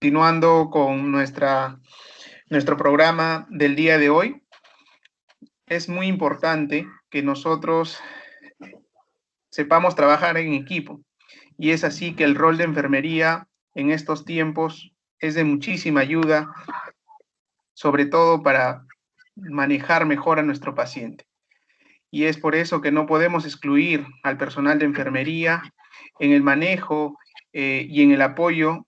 Continuando con nuestro programa del día de hoy, es muy importante que nosotros sepamos trabajar en equipo. Y es así que el rol de enfermería en estos tiempos es de muchísima ayuda, sobre todo para manejar mejor a nuestro paciente. Y es por eso que no podemos excluir al personal de enfermería en el manejo y en el apoyo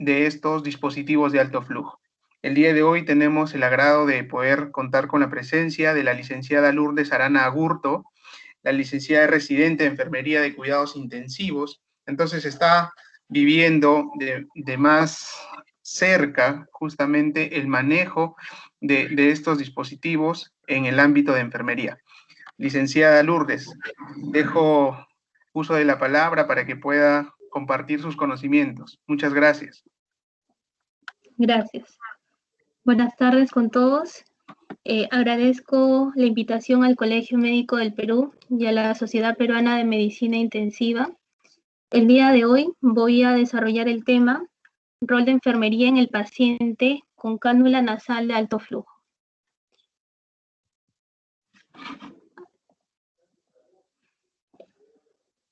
de estos dispositivos de alto flujo. El día de hoy tenemos el agrado de poder contar con la presencia de la licenciada Lourdes Arana Agurto, la licenciada residente de Enfermería de Cuidados Intensivos. Entonces está viviendo de más cerca justamente el manejo de estos dispositivos en el ámbito de enfermería. Licenciada Lourdes, dejo uso de la palabra para que pueda compartir sus conocimientos. Muchas gracias. Gracias. Buenas tardes con todos. Agradezco la invitación al Colegio Médico del Perú y a la Sociedad Peruana de Medicina Intensiva. El día de hoy voy a desarrollar el tema rol de enfermería en el paciente con cánula nasal de alto flujo.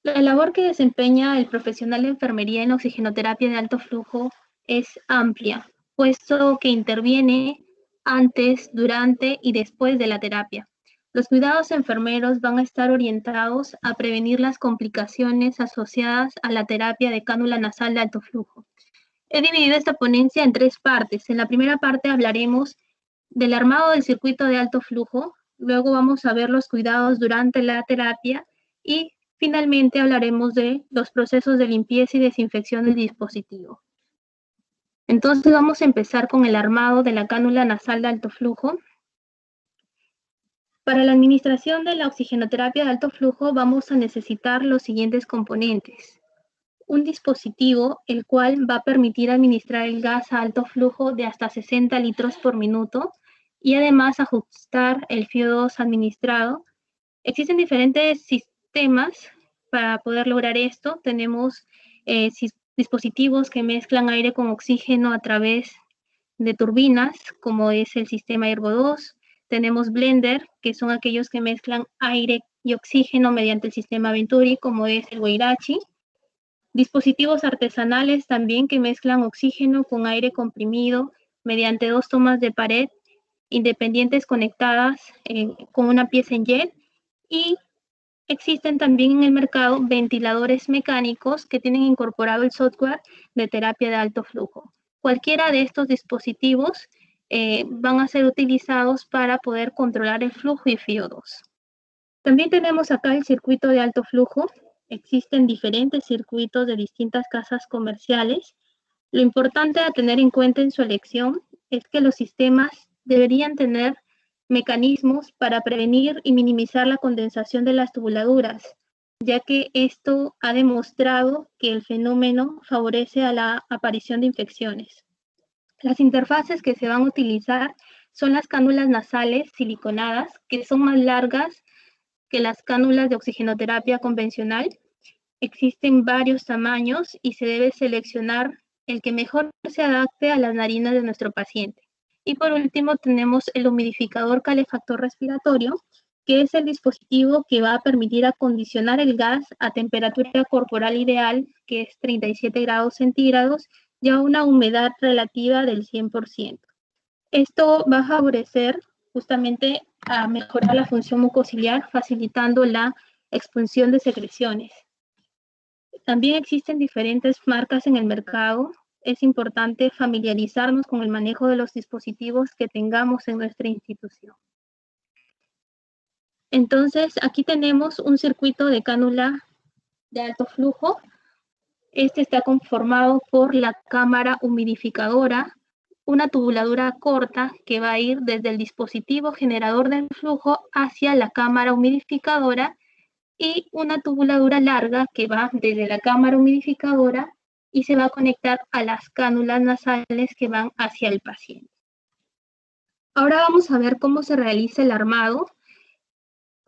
La labor que desempeña el profesional de enfermería en oxigenoterapia de alto flujo es amplia, puesto que interviene antes, durante y después de la terapia. Los cuidados enfermeros van a estar orientados a prevenir las complicaciones asociadas a la terapia de cánula nasal de alto flujo. He dividido esta ponencia en 3 partes. En la primera parte hablaremos del armado del circuito de alto flujo, luego vamos a ver los cuidados durante la terapia y finalmente hablaremos de los procesos de limpieza y desinfección del dispositivo. Entonces vamos a empezar con el armado de la cánula nasal de alto flujo. Para la administración de la oxigenoterapia de alto flujo vamos a necesitar los siguientes componentes. Un dispositivo el cual va a permitir administrar el gas a alto flujo de hasta 60 litros por minuto y además ajustar el FIO2 administrado. Existen diferentes sistemas para poder lograr esto. Tenemos dispositivos que mezclan aire con oxígeno a través de turbinas, como es el sistema Ergo 2. Tenemos blender, que son aquellos que mezclan aire y oxígeno mediante el sistema Venturi, como es el Wirachi. Dispositivos artesanales también que mezclan oxígeno con aire comprimido mediante 2 tomas de pared independientes conectadas con una pieza en jet. Y existen también en el mercado ventiladores mecánicos que tienen incorporado el software de terapia de alto flujo. Cualquiera de estos dispositivos van a ser utilizados para poder controlar el flujo y FIO2. También tenemos acá el circuito de alto flujo. Existen diferentes circuitos de distintas casas comerciales. Lo importante a tener en cuenta en su elección es que los sistemas deberían tener mecanismos para prevenir y minimizar la condensación de las tubuladuras, ya que esto ha demostrado que el fenómeno favorece a la aparición de infecciones. Las interfaces que se van a utilizar son las cánulas nasales siliconadas, que son más largas que las cánulas de oxigenoterapia convencional. Existen varios tamaños y se debe seleccionar el que mejor se adapte a las narinas de nuestro paciente. Y por último tenemos el humidificador calefactor respiratorio, que es el dispositivo que va a permitir acondicionar el gas a temperatura corporal ideal, que es 37 grados centígrados, y a una humedad relativa del 100%. Esto va a favorecer justamente a mejorar la función mucociliar, facilitando la expulsión de secreciones. También existen diferentes marcas en el mercado. Es importante familiarizarnos con el manejo de los dispositivos que tengamos en nuestra institución. Entonces, aquí tenemos un circuito de cánula de alto flujo. Este está conformado por la cámara humidificadora, una tubuladura corta que va a ir desde el dispositivo generador del flujo hacia la cámara humidificadora y una tubuladura larga que va desde la cámara humidificadora y se va a conectar a las cánulas nasales que van hacia el paciente. Ahora vamos a ver cómo se realiza el armado.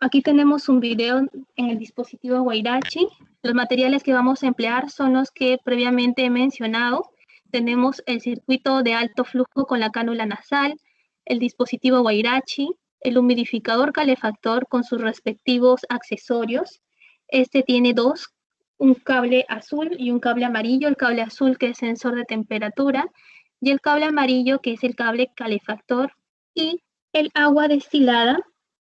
Aquí tenemos un video en el dispositivo Wirachi. Los materiales que vamos a emplear son los que previamente he mencionado. tenemos el circuito de alto flujo con la cánula nasal, el dispositivo Guairachi, el humidificador calefactor con sus respectivos accesorios. Este tiene dos, un cable azul y un cable amarillo. El cable azul, que es sensor de temperatura, y el cable amarillo, que es el cable calefactor, y el agua destilada,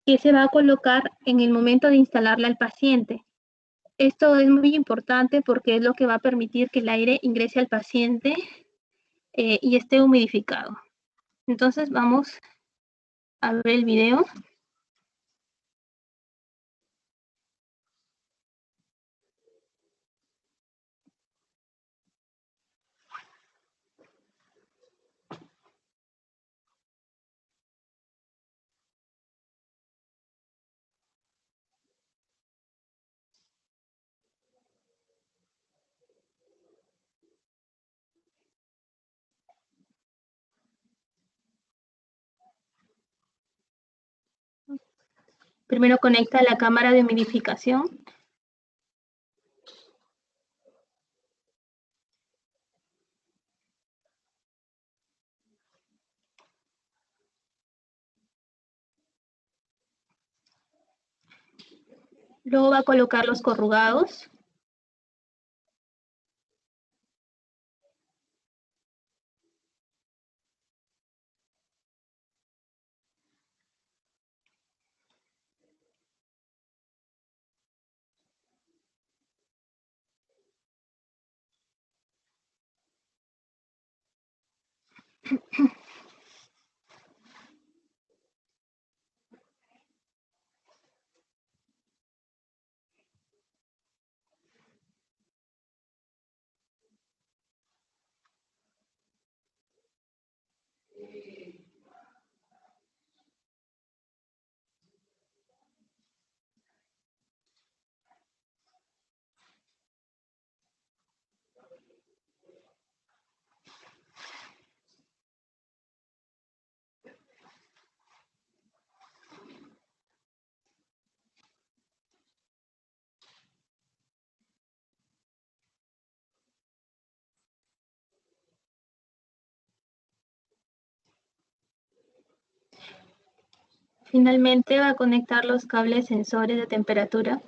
que se va a colocar en el momento de instalarla al paciente. Esto es muy importante porque es lo que va a permitir que el aire ingrese al paciente y esté humidificado. Entonces vamos a ver el video. Primero conecta la cámara de humidificación. Luego va a colocar los corrugados. Finalmente va a conectar los cables sensores de temperatura.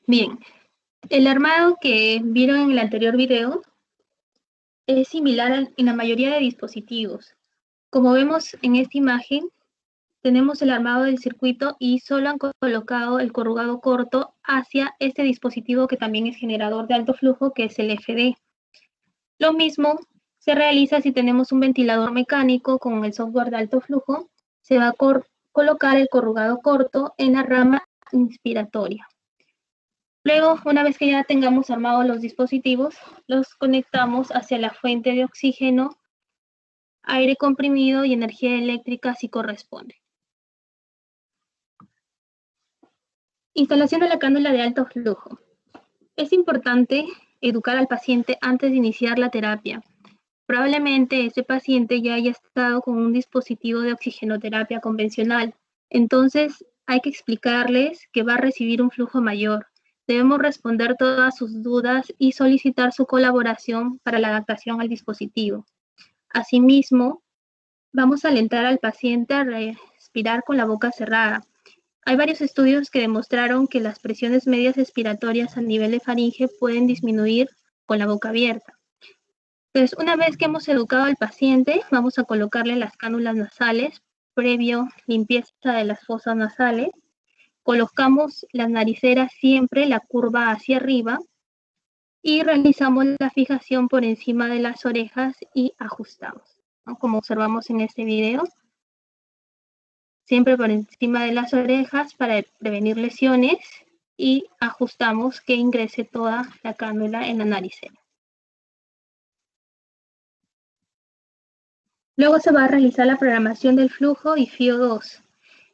Bien, el armado que vieron en el anterior video es similar en la mayoría de dispositivos. Como vemos en esta imagen, tenemos el armado del circuito y solo han colocado el corrugado corto hacia este dispositivo que también es generador de alto flujo, que es el FD. Lo mismo se realiza si tenemos un ventilador mecánico con el software de alto flujo. Se va a colocar el corrugado corto en la rama inspiratoria. Luego, una vez que ya tengamos armados los dispositivos, los conectamos hacia la fuente de oxígeno, aire comprimido y energía eléctrica si corresponde. Instalación de la cánula de alto flujo. Es importante educar al paciente antes de iniciar la terapia. Probablemente este paciente ya haya estado con un dispositivo de oxigenoterapia convencional. Entonces, hay que explicarles que va a recibir un flujo mayor. Debemos responder todas sus dudas y solicitar su colaboración para la adaptación al dispositivo. Asimismo, vamos a alentar al paciente a respirar con la boca cerrada. Hay varios estudios que demostraron que las presiones medias expiratorias a nivel de faringe pueden disminuir con la boca abierta. Entonces, una vez que hemos educado al paciente, vamos a colocarle las cánulas nasales, previo limpieza de las fosas nasales. Colocamos las nariceras siempre la curva hacia arriba y realizamos la fijación por encima de las orejas y ajustamos, ¿no? Como observamos en este video. Siempre por encima de las orejas para prevenir lesiones y ajustamos que ingrese toda la cánula en la naricera. Luego se va a realizar la programación del flujo y FIO2.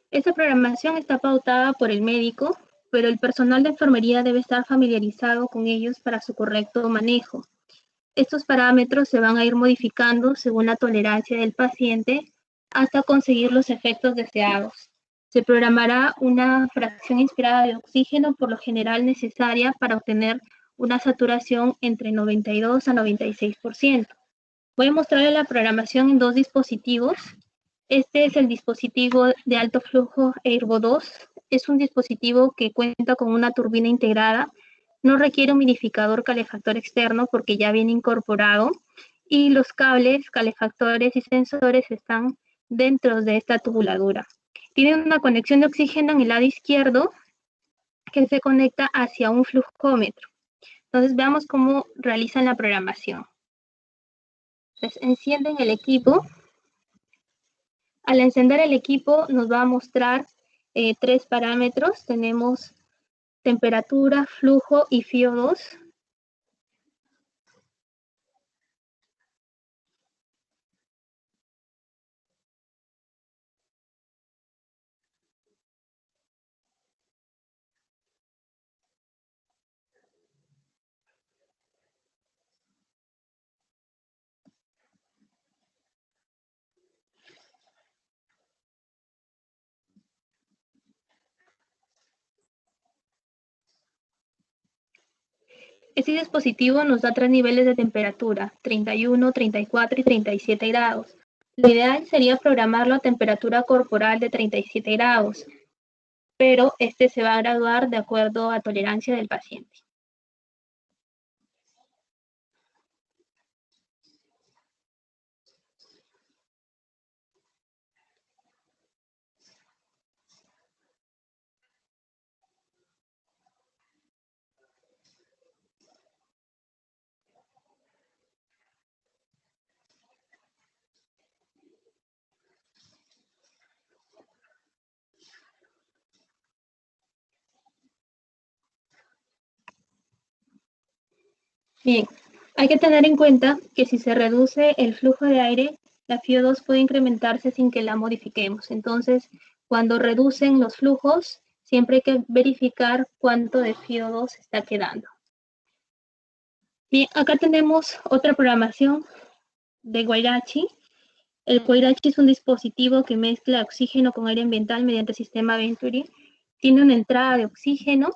Esta programación está pautada por el médico, pero el personal de enfermería debe estar familiarizado con ellos para su correcto manejo. Estos parámetros se van a ir modificando según la tolerancia del paciente hasta conseguir los efectos deseados. Se programará una fracción inspirada de oxígeno, por lo general necesaria para obtener una saturación entre 92 a 96%. Voy a mostrarles la programación en dos dispositivos. Este es el dispositivo de alto flujo Airvo 2. Es un dispositivo que cuenta con una turbina integrada. No requiere humidificador calefactor externo porque ya viene incorporado. Y los cables, calefactores y sensores están dentro de esta tubuladura. Tiene una conexión de oxígeno en el lado izquierdo que se conecta hacia un flujómetro. Entonces veamos cómo realizan la programación. Entonces encienden el equipo. Al encender el equipo nos va a mostrar tres parámetros. Tenemos temperatura, flujo y FIO2. Este dispositivo nos da tres niveles de temperatura, 31, 34 y 37 grados. Lo ideal sería programarlo a temperatura corporal de 37 grados, pero este se va a graduar de acuerdo a tolerancia del paciente. Bien, hay que tener en cuenta que si se reduce el flujo de aire, la FIO2 puede incrementarse sin que la modifiquemos. Entonces, cuando reducen los flujos, siempre hay que verificar cuánto de FIO2 está quedando. Bien, acá tenemos otra programación de Guairachi. El Guairachi es un dispositivo que mezcla oxígeno con aire ambiental mediante el sistema Venturi. Tiene una entrada de oxígeno.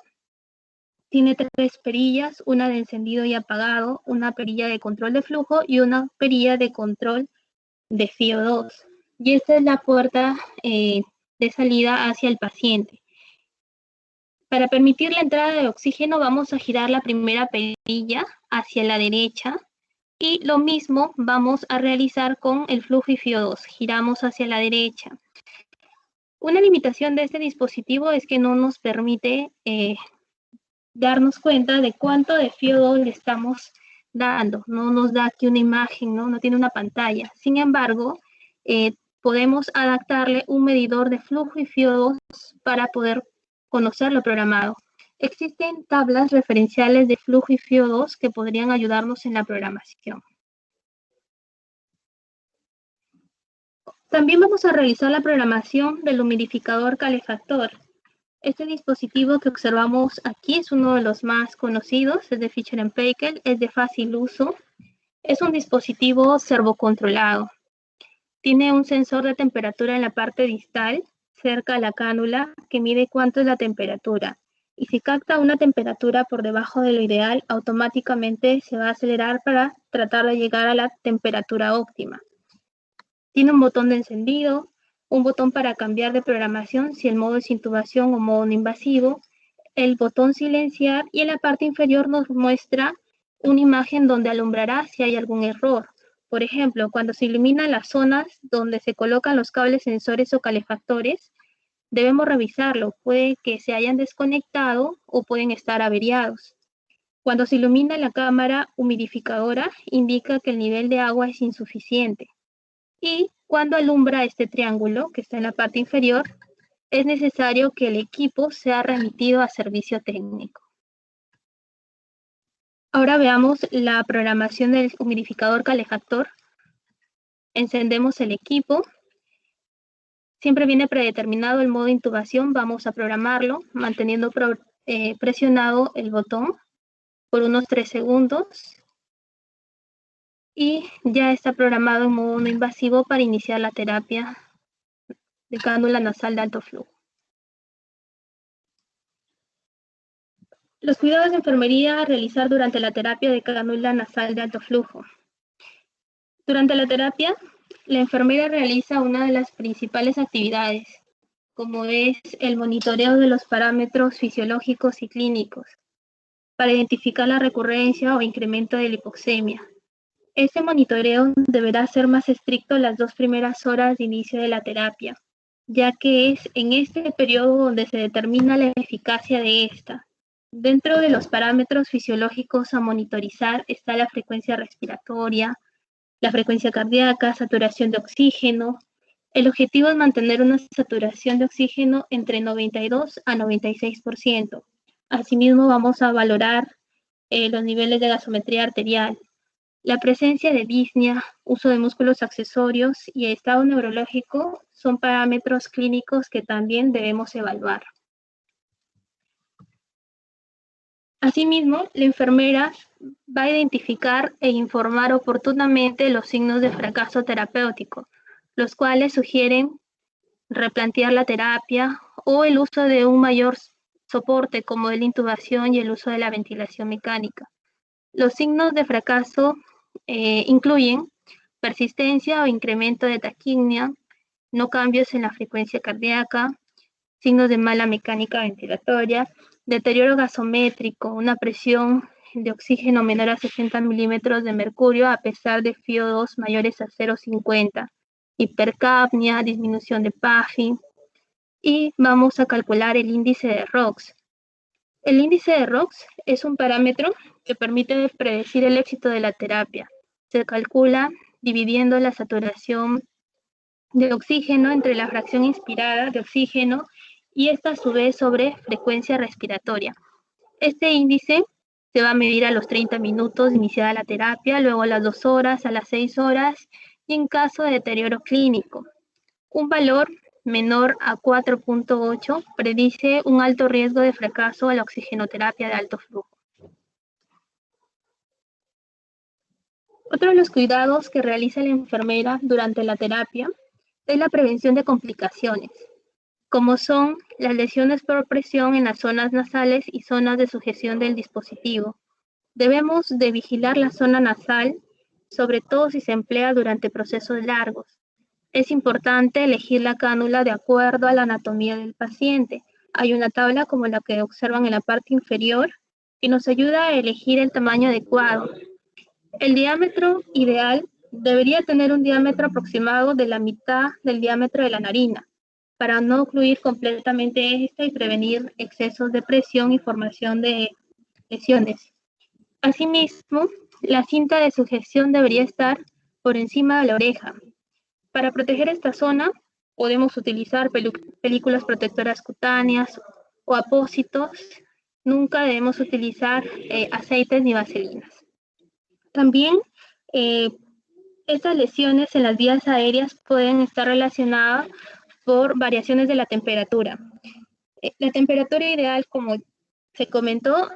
Tiene tres perillas, una de encendido y apagado, una perilla de control de flujo y una perilla de control de FIO2. Y esta es la puerta de salida hacia el paciente. Para permitir la entrada de oxígeno vamos a girar la primera perilla hacia la derecha y lo mismo vamos a realizar con el flujo y FIO2. Giramos hacia la derecha. Una limitación de este dispositivo es que no nos permite darnos cuenta de cuánto de FIO2 le estamos dando. No nos da aquí una imagen, no tiene una pantalla. Sin embargo, podemos adaptarle un medidor de flujo y FIO2 para poder conocer lo programado. Existen tablas referenciales de flujo y FIO2 que podrían ayudarnos en la programación. También vamos a realizar la programación del humidificador calefactor. Este dispositivo que observamos aquí es uno de los más conocidos, es de Fisher & Paykel, es de fácil uso. Es un dispositivo servocontrolado. Tiene un sensor de temperatura en la parte distal, cerca a la cánula, que mide cuánto es la temperatura. Y si capta una temperatura por debajo de lo ideal, automáticamente se va a acelerar para tratar de llegar a la temperatura óptima. Tiene un botón de encendido, un botón para cambiar de programación si el modo es intubación o modo no invasivo, el botón silenciar y en la parte inferior nos muestra una imagen donde alumbrará si hay algún error. Por ejemplo, cuando se iluminan las zonas donde se colocan los cables sensores o calefactores, debemos revisarlo. Puede que se hayan desconectado o pueden estar averiados. Cuando se ilumina la cámara humidificadora, indica que el nivel de agua es insuficiente. Y cuando alumbra este triángulo, que está en la parte inferior, es necesario que el equipo sea remitido a servicio técnico. Ahora veamos la programación del humidificador calefactor. Encendemos el equipo. Siempre viene predeterminado el modo de intubación. Vamos a programarlo manteniendo presionado el botón por unos 3 segundos. Y ya está programado en modo no invasivo para iniciar la terapia de cánula nasal de alto flujo. Los cuidados de enfermería a realizar durante la terapia de cánula nasal de alto flujo. Durante la terapia, la enfermera realiza una de las principales actividades, como es el monitoreo de los parámetros fisiológicos y clínicos, para identificar la recurrencia o incremento de la hipoxemia. Este monitoreo deberá ser más estricto las 2 primeras horas de inicio de la terapia, ya que es en este periodo donde se determina la eficacia de esta. Dentro de los parámetros fisiológicos a monitorizar está la frecuencia respiratoria, la frecuencia cardíaca, saturación de oxígeno. El objetivo es mantener una saturación de oxígeno entre 92 a 96%. Asimismo, vamos a valorar los niveles de gasometría arterial. La presencia de disnea, uso de músculos accesorios y estado neurológico son parámetros clínicos que también debemos evaluar. Asimismo, la enfermera va a identificar e informar oportunamente los signos de fracaso terapéutico, los cuales sugieren replantear la terapia o el uso de un mayor soporte como la intubación y el uso de la ventilación mecánica. Los signos de fracaso incluyen persistencia o incremento de taquipnea, no cambios en la frecuencia cardíaca, signos de mala mecánica ventilatoria, deterioro gasométrico, una presión de oxígeno menor a 60 milímetros de mercurio a pesar de FIO2 mayores a 0,50, hipercapnia, disminución de Puffy, y vamos a calcular el índice de ROX. El índice de ROX es un parámetro que permite predecir el éxito de la terapia. Se calcula dividiendo la saturación de oxígeno entre la fracción inspirada de oxígeno y esta a su vez sobre frecuencia respiratoria. Este índice se va a medir a los 30 minutos de iniciada la terapia, luego a las 2 horas, a las 6 horas y en caso de deterioro clínico. Un valor menor a 4.8 predice un alto riesgo de fracaso a la oxigenoterapia de alto flujo. Otro de los cuidados que realiza la enfermera durante la terapia es la prevención de complicaciones, como son las lesiones por presión en las zonas nasales y zonas de sujeción del dispositivo. Debemos de vigilar la zona nasal, sobre todo si se emplea durante procesos largos. Es importante elegir la cánula de acuerdo a la anatomía del paciente. Hay una tabla como la que observan en la parte inferior que nos ayuda a elegir el tamaño adecuado. El diámetro ideal debería tener un diámetro aproximado de la mitad del diámetro de la narina. para no ocluir completamente esta y prevenir excesos de presión y formación de lesiones. Asimismo, la cinta de sujeción debería estar por encima de la oreja. Para proteger esta zona, podemos utilizar películas protectoras cutáneas o apósitos. Nunca debemos utilizar aceites ni vaselinas. También, estas lesiones en las vías aéreas pueden estar relacionadas por variaciones de la temperatura. La temperatura ideal, como se comentó,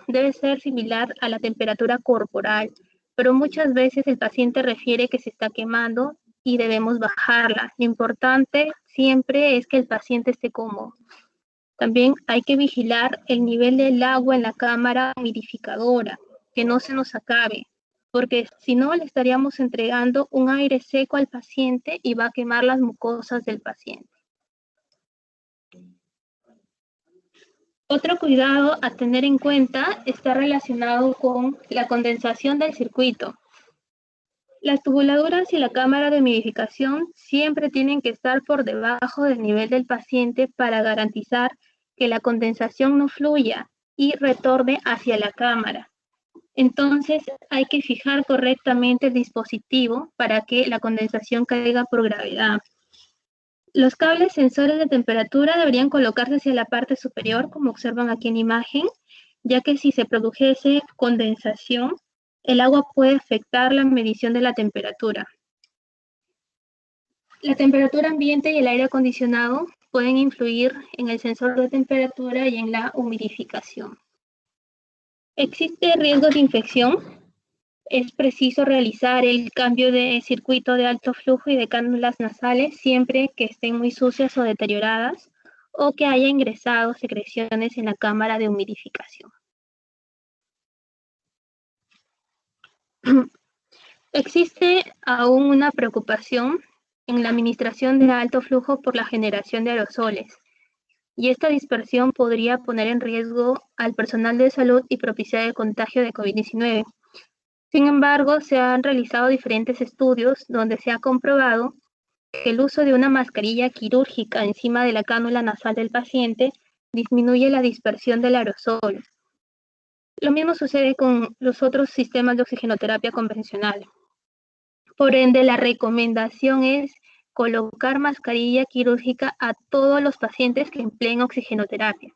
debe ser similar a la temperatura corporal, pero muchas veces el paciente refiere que se está quemando y debemos bajarla. Lo importante siempre es que el paciente esté cómodo. También hay que vigilar el nivel del agua en la cámara humidificadora, que no se nos acabe, porque si no le estaríamos entregando un aire seco al paciente y va a quemar las mucosas del paciente. Otro cuidado a tener en cuenta está relacionado con la condensación del circuito. Las tubuladuras y la cámara de humidificación siempre tienen que estar por debajo del nivel del paciente para garantizar que la condensación no fluya y retorne hacia la cámara. Entonces hay que fijar correctamente el dispositivo para que la condensación caiga por gravedad. Los cables sensores de temperatura deberían colocarse hacia la parte superior, como observan aquí en imagen, ya que si se produjese condensación, el agua puede afectar la medición de la temperatura. La temperatura ambiente y el aire acondicionado pueden influir en el sensor de temperatura y en la humidificación. ¿Existe riesgo de infección? Es preciso realizar el cambio de circuito de alto flujo y de cánulas nasales siempre que estén muy sucias o deterioradas o que haya ingresado secreciones en la cámara de humidificación. Existe aún una preocupación en la administración de alto flujo por la generación de aerosoles, y esta dispersión podría poner en riesgo al personal de salud y propiciar el contagio de COVID-19. Sin embargo, se han realizado diferentes estudios donde se ha comprobado que el uso de una mascarilla quirúrgica encima de la cánula nasal del paciente disminuye la dispersión del aerosol. Lo mismo sucede con los otros sistemas de oxigenoterapia convencional. Por ende, la recomendación es colocar mascarilla quirúrgica a todos los pacientes que empleen oxigenoterapia.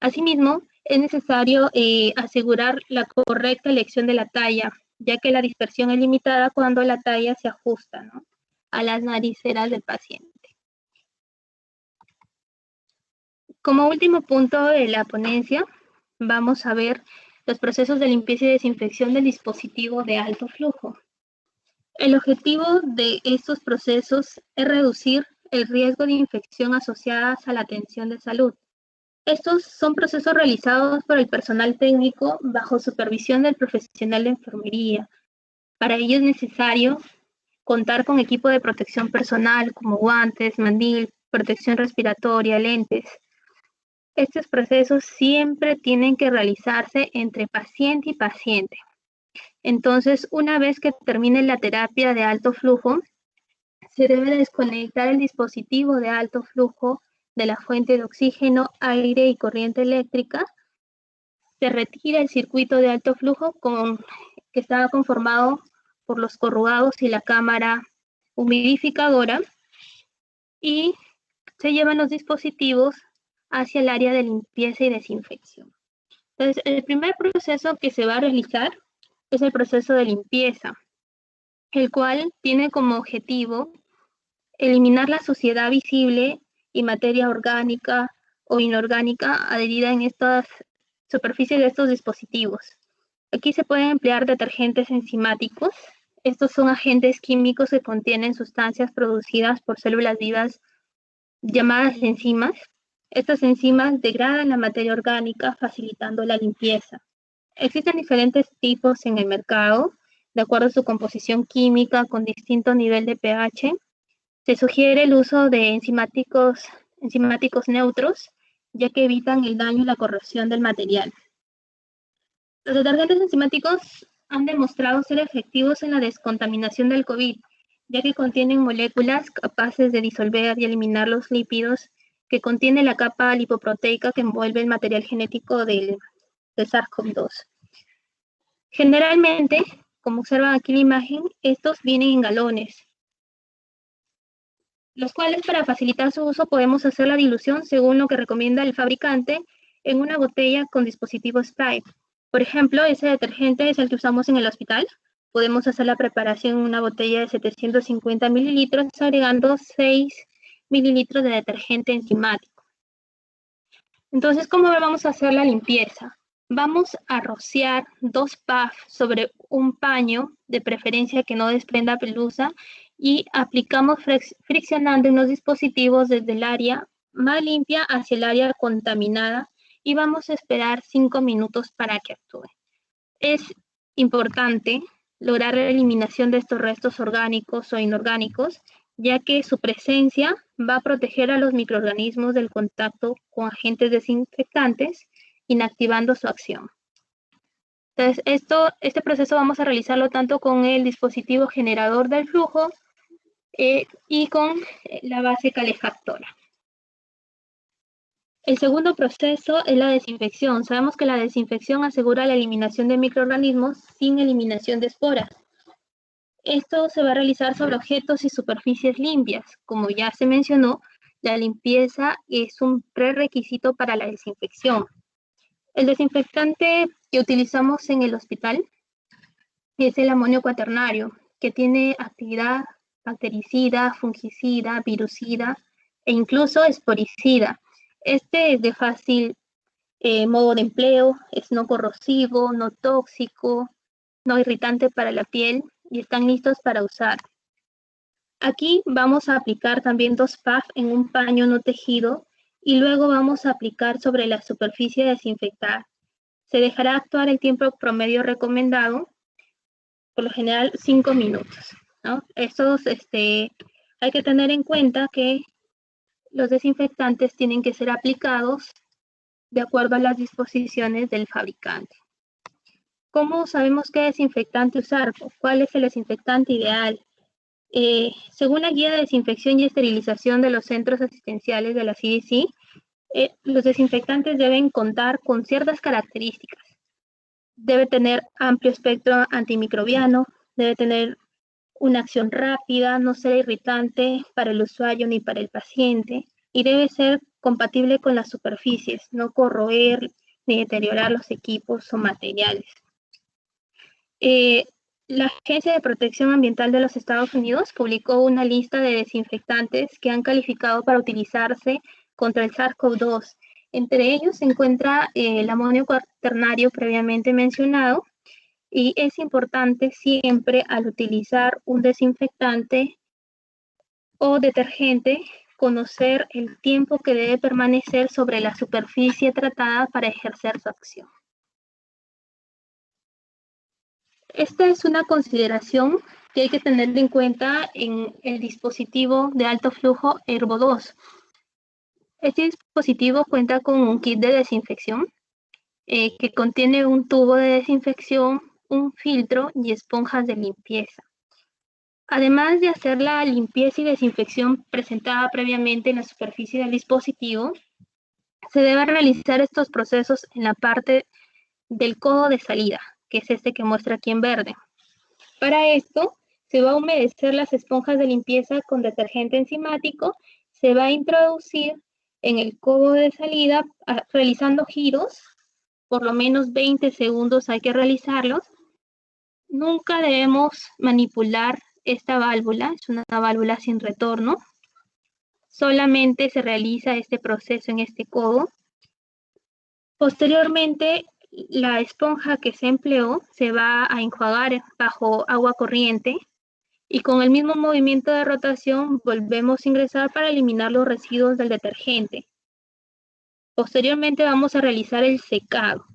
Asimismo, es necesario asegurar la correcta elección de la talla, ya que la dispersión es limitada cuando la talla se ajusta, ¿no?, a las nariceras del paciente. Como último punto de la ponencia, vamos a ver los procesos de limpieza y desinfección del dispositivo de alto flujo. El objetivo de estos procesos es reducir el riesgo de infección asociadas a la atención de salud. Estos son procesos realizados por el personal técnico bajo supervisión del profesional de enfermería. Para ello es necesario contar con equipo de protección personal como guantes, mandil, protección respiratoria, lentes. Estos procesos siempre tienen que realizarse entre paciente y paciente. Entonces, una vez que termine la terapia de alto flujo, se debe desconectar el dispositivo de alto flujo de la fuente de oxígeno, aire y corriente eléctrica. Se retira el circuito de alto flujo que estaba conformado por los corrugados y la cámara humidificadora y se llevan los dispositivos hacia el área de limpieza y desinfección. Entonces, el primer proceso que se va a realizar es el proceso de limpieza, el cual tiene como objetivo eliminar la suciedad visible y materia orgánica o inorgánica adherida en estas superficies de estos dispositivos. Aquí se pueden emplear detergentes enzimáticos. Estos son agentes químicos que contienen sustancias producidas por células vivas llamadas enzimas. Estas enzimas degradan la materia orgánica, facilitando la limpieza. Existen diferentes tipos en el mercado, de acuerdo a su composición química, con distinto nivel de pH. Se sugiere el uso de enzimáticos neutros, ya que evitan el daño y la corrosión del material. Los detergentes enzimáticos han demostrado ser efectivos en la descontaminación del COVID, ya que contienen moléculas capaces de disolver y eliminar los lípidos que contiene la capa lipoproteica que envuelve el material genético del SARS-CoV-2. Generalmente, como observan aquí en la imagen, estos vienen en galones, los cuales para facilitar su uso podemos hacer la dilución según lo que recomienda el fabricante en una botella con dispositivo Sprite. Por ejemplo, ese detergente es el que usamos en el hospital. Podemos hacer la preparación en una botella de 750 mililitros agregando 6 mililitros de detergente enzimático. Entonces, ¿cómo vamos a hacer la limpieza? Vamos a rociar 2 puffs sobre un paño, de preferencia que no desprenda pelusa, y aplicamos friccionando en los dispositivos desde el área más limpia hacia el área contaminada y vamos a esperar 5 minutos para que actúe. Es importante lograr la eliminación de estos restos orgánicos o inorgánicos, ya que su presencia va a proteger a los microorganismos del contacto con agentes desinfectantes, inactivando su acción. Entonces, este proceso vamos a realizarlo tanto con el dispositivo generador del flujo y con la base calefactora. El segundo proceso es la desinfección. Sabemos que la desinfección asegura la eliminación de microorganismos sin eliminación de esporas. Esto se va a realizar sobre objetos y superficies limpias. Como ya se mencionó, la limpieza es un prerequisito para la desinfección. El desinfectante que utilizamos en el hospital es el amonio cuaternario, que tiene actividad bactericida, fungicida, virucida e incluso esporicida. Este es de fácil modo de empleo, es no corrosivo, no tóxico, no irritante para la piel y están listos para usar. Aquí vamos a aplicar también 2 puffs en un paño no tejido y luego vamos a aplicar sobre la superficie desinfectada. Se dejará actuar el tiempo promedio recomendado, por lo general 5 minutos, ¿no? Hay que tener en cuenta que los desinfectantes tienen que ser aplicados de acuerdo a las disposiciones del fabricante. ¿Cómo sabemos qué desinfectante usar? ¿Cuál es el desinfectante ideal? Según la guía de desinfección y esterilización de los centros asistenciales de la CDC, los desinfectantes deben contar con ciertas características. Debe tener amplio espectro antimicrobiano, debe tener una acción rápida, no ser irritante para el usuario ni para el paciente, y debe ser compatible con las superficies, no corroer ni deteriorar los equipos o materiales. La Agencia de Protección Ambiental de los Estados Unidos publicó una lista de desinfectantes que han calificado para utilizarse contra el SARS-CoV-2. Entre ellos se encuentra el amonio cuaternario previamente mencionado, y es importante siempre al utilizar un desinfectante o detergente conocer el tiempo que debe permanecer sobre la superficie tratada para ejercer su acción. Esta es una consideración que hay que tener en cuenta en el dispositivo de alto flujo Herbo2. Este dispositivo cuenta con un kit de desinfección que contiene un tubo de desinfección, un filtro y esponjas de limpieza. Además de hacer la limpieza y desinfección presentada previamente en la superficie del dispositivo, se deben realizar estos procesos en la parte del codo de salida, que es este que muestra aquí en verde. Para esto, se va a humedecer las esponjas de limpieza con detergente enzimático, se va a introducir en el codo de salida realizando giros, por lo menos 20 segundos hay que realizarlos. Nunca debemos manipular esta válvula, es una válvula sin retorno. Solamente se realiza este proceso en este codo. Posteriormente, la esponja que se empleó se va a enjuagar bajo agua corriente y con el mismo movimiento de rotación volvemos a ingresar para eliminar los residuos del detergente. Posteriormente vamos a realizar el secado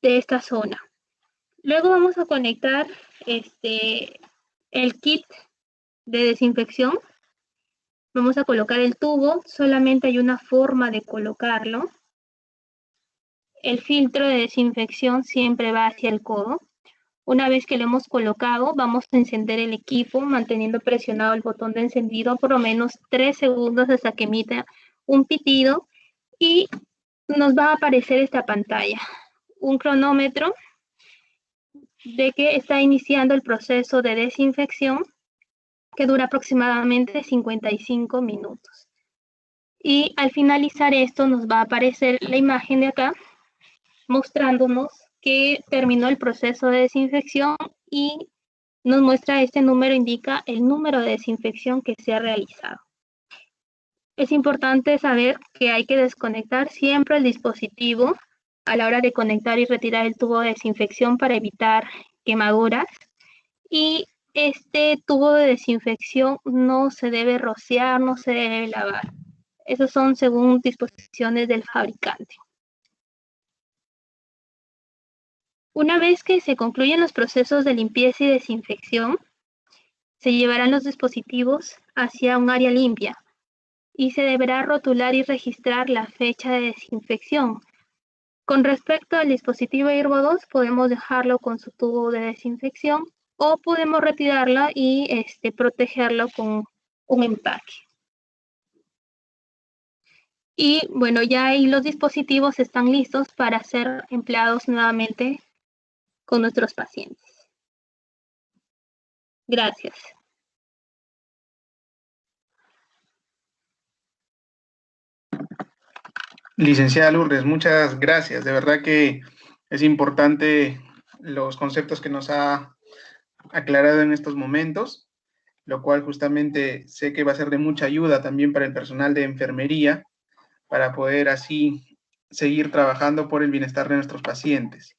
de esta zona. Luego vamos a conectar el kit de desinfección. Vamos a colocar el tubo, solamente hay una forma de colocarlo. El filtro de desinfección siempre va hacia el codo. Una vez que lo hemos colocado, vamos a encender el equipo manteniendo presionado el botón de encendido por lo menos 3 segundos hasta que emita un pitido y nos va a aparecer esta pantalla, un cronómetro de que está iniciando el proceso de desinfección que dura aproximadamente 55 minutos. Y al finalizar esto nos va a aparecer la imagen de acá mostrándonos que terminó el proceso de desinfección y nos muestra este número, indica el número de desinfección que se ha realizado. Es importante saber que hay que desconectar siempre el dispositivo a la hora de conectar y retirar el tubo de desinfección para evitar quemaduras. Y este tubo de desinfección no se debe rociar, no se debe lavar. Esos son según disposiciones del fabricante. Una vez que se concluyen los procesos de limpieza y desinfección, se llevarán los dispositivos hacia un área limpia y se deberá rotular y registrar la fecha de desinfección. Con respecto al dispositivo Irbo 2, podemos dejarlo con su tubo de desinfección o podemos retirarla y protegerlo con un empaque. Y bueno, ya ahí los dispositivos están listos para ser empleados nuevamente con nuestros pacientes. Gracias. Licenciada Lourdes, muchas gracias. De verdad que es importante los conceptos que nos ha aclarado en estos momentos, lo cual justamente sé que va a ser de mucha ayuda también para el personal de enfermería, para poder así seguir trabajando por el bienestar de nuestros pacientes.